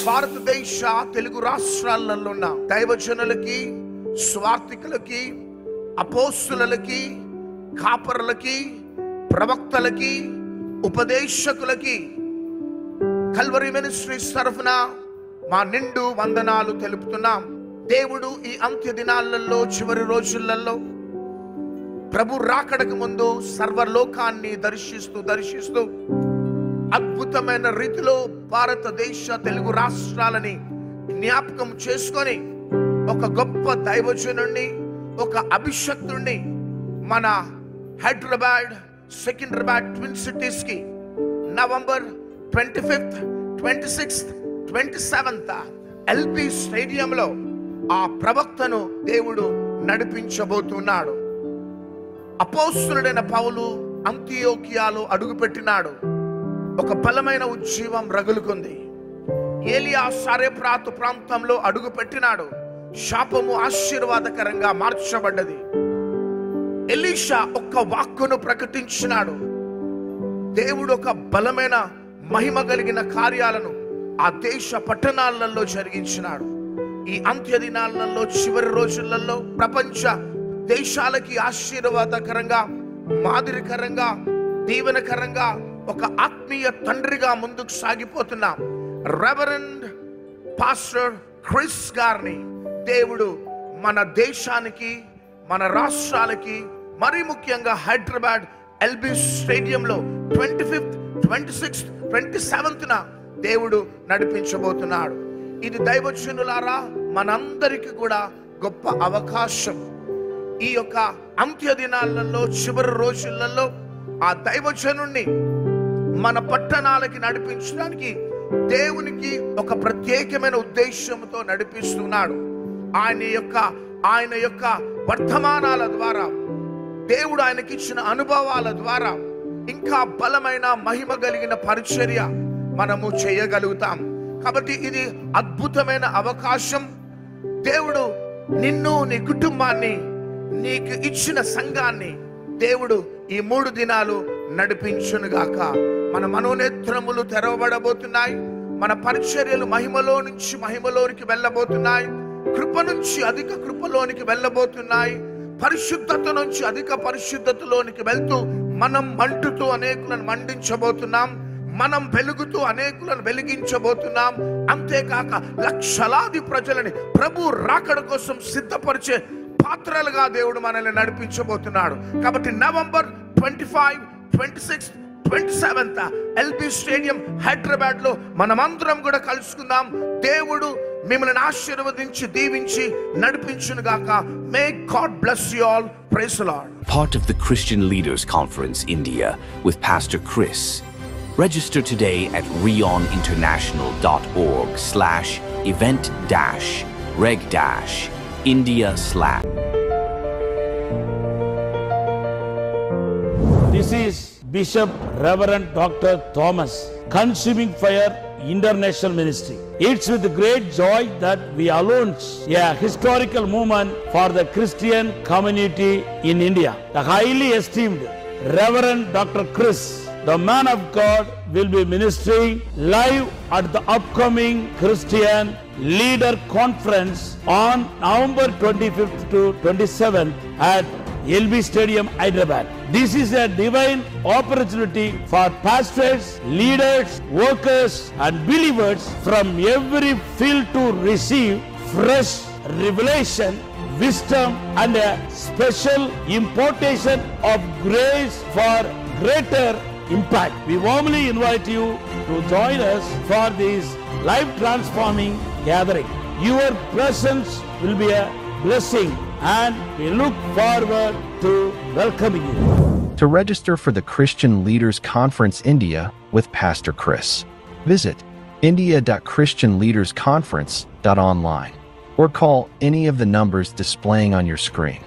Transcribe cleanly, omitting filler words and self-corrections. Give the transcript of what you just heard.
భారతదేశ తెలుగు రాష్ట్రాలలో ఉన్న దైవజనులకి, స్వార్థికులకి, అపోస్తులకి, కాపరులకి, ప్రవక్తలకి, ఉపదేశకులకి కల్వరి మినిస్ట్రీస్ తరఫున మా నిండు వందనాలు తెలుపుతున్నాం. దేవుడు ఈ అంత్య దినాలలో, చివరి రోజులలో ప్రభు రాకడకు ముందు సర్వలోకాన్ని దర్శిస్తూ అద్భుతమైన రీతిలో భారతదేశ తెలుగు రాష్ట్రాలని జ్ఞాపకం చేసుకొని ఒక గొప్ప దైవజనుడిని, ఒక అభిషక్తుడిని మన హైదరాబాద్, సికింద్రాబాద్ ట్విన్ సిటీస్ కి November 25th, 26th, 27th LB స్టేడియంలో ఆ ప్రవక్తను దేవుడు నడిపించబోతున్నాడు. అపోస్తలుడైన పౌలు అంతియోకియాలో అడుగుపెట్టినాడు. ఒక బలమైన ఉజ్జీవం రగులుకుంది. ఏలియా సారెప్రాతు ప్రాంతంలో అడుగుపెట్టినాడు. శాపము ఆశీర్వాదకరంగా మార్చబడ్డది. ఎలీషా ఒక్క వాక్కును ప్రకటించినాడు. దేవుడు ఒక బలమైన మహిమ కలిగిన కార్యాలను ఆ దేశ పట్టణాలలో జరిగించినాడు. ఈ అంత్య దినాలలో, చివరి రోజులలో ప్రపంచ దేశాలకి ఆశీర్వాదకరంగా, మాదిరికరంగా, దీవెనకరంగా ఒక ఆత్మీయ తండ్రిగా ముందుకు సాగిపోతున్న రెవరెండ్ పాస్టర్ క్రిస్ గారిని దేవుడు మన దేశానికి, మన రాష్ట్రాలకి, మరి ముఖ్యంగా హైదరాబాద్ ఎల్బీ స్టేడియంలో 25th, 26th, 27th దేవుడు నడిపించబోతున్నాడు. ఇది దైవజనులారా మనందరికీ కూడా గొప్ప అవకాశం. ఈ యొక్క అంత్య దినాలలో, చివరి రోజులలో ఆ దైవజనుణ్ణి మన పట్టణాలకి నడిపించడానికి దేవునికి ఒక ప్రత్యేకమైన ఉద్దేశంతో నడిపిస్తున్నాడు. ఆయన యొక్క వర్తమానాల ద్వారా, దేవుడు ఆయనకిచ్చిన అనుభవాల ద్వారా ఇంకా బలమైన మహిమ కలిగిన పరిచర్య మనము చేయగలుగుతాం. కాబట్టి ఇది అద్భుతమైన అవకాశం. దేవుడు నిన్ను, నీ కుటుంబాన్ని, నీకు ఇచ్చిన సంఘాన్ని దేవుడు ఈ 3 దినాలు నడిపించునుగాక. మన మనోనేత్రములు తెరవబడబోతున్నాయి. మన పరిచర్యలు మహిమలో నుంచి మహిమలోనికి వెళ్ళబోతున్నాయి. కృప నుంచి అధిక కృపలోనికి వెళ్ళబోతున్నాయి. పరిశుద్ధత నుంచి అధిక పరిశుద్ధతలోనికి వెళ్తూ మనం మంటుతూ అనేకులను మండించబోతున్నాం. మనం వెలుగుతూ అనేకులను వెలిగించబోతున్నాం. అంతేకాక లక్షలాది ప్రజలని ప్రభు రాకడ కోసం సిద్ధపరిచే పాత్రలుగా దేవుడు మనల్ని నడిపించబోతున్నాడు. కాబట్టి November 25, 26, 27th LB stadium Hyderabad లో మనమందరం కూడా కలుసుకుందాం. దేవుడు మిమ్మల్ని ఆశీర్వదించి దీవించి నడిపించునుగాక. May God bless you all. Praise the Lord. Part of the Christian Leaders Conference India with Pastor Chris. Register today at reon.org/event-reg-India/. This is Bishop Reverend Dr. Thomas, Consuming Fire International Ministry. It's with great joy that we launch a historical movement for the Christian community in India. The highly esteemed Reverend Dr. Chris, the man of God, will be ministering live at the upcoming Christian Leader Conference on November 25th to 27th at LB Stadium, Hyderabad. This is a divine opportunity for pastors, leaders, workers and believers from every field to receive fresh revelation, wisdom and a special impartation of grace for greater impact. We warmly invite you to join us for this life transforming gathering. Your presence will be a blessing and we look forward to welcoming you. To register for the Christian Leaders Conference India with Pastor Chris, visit india.christianleadersconference.online or call any of the numbers displaying on your screen.